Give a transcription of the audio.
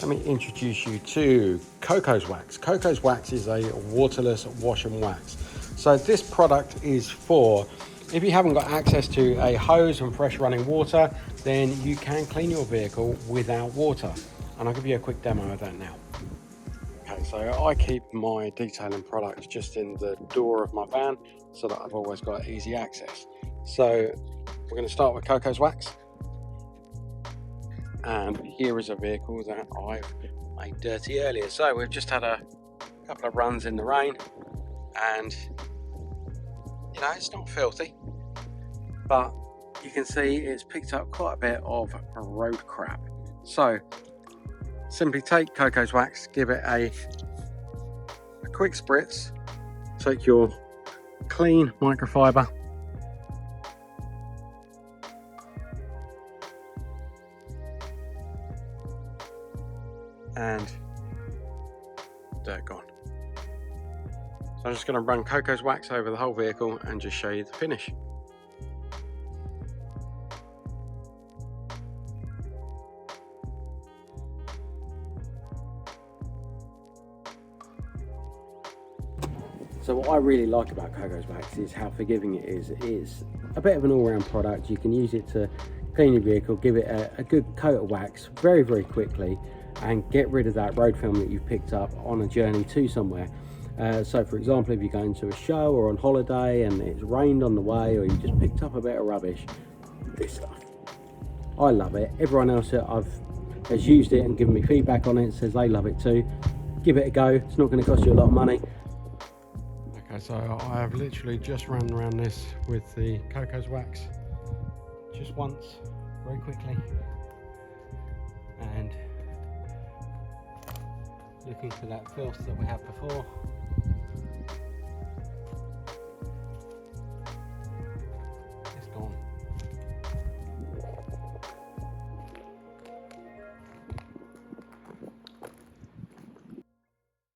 let me introduce you to Kokoswachs. Kokoswachs is a waterless wash and wax. So this product is for, if you haven't got access to a hose and fresh running water, then you can clean your vehicle without water. And I'll give you a quick demo of that now. Okay, so I keep my detailing products just in the door of my van so that I've always got easy access. So we're going to start with Kokoswachs. And here is a vehicle that I've made dirty earlier. So we've just had a couple of runs in the rain, and you know, it's not filthy, but you can see it's picked up quite a bit of road crap. So simply take Kokoswachs, give it a quick spritz, take your clean microfiber and dirt gone. So I'm just going to run Kokoswachs over the whole vehicle and just show you the finish. So what I really like about Kokoswachs is how forgiving it is. It's a bit of an all-round product. You can use it to clean your vehicle, give it a good coat of wax very, very quickly, and get rid of that road film that you've picked up on a journey to somewhere. So for example, if you're going to a show or on holiday and it's rained on the way, or you just picked up a bit of rubbish, this stuff, I love it. Everyone else that has used it and given me feedback on it says they love it too. Give it a go. It's not going to cost you a lot of money. Okay, so I have literally just run around this with the Kokoswachs just once, very quickly, and looking for that filth that we had before.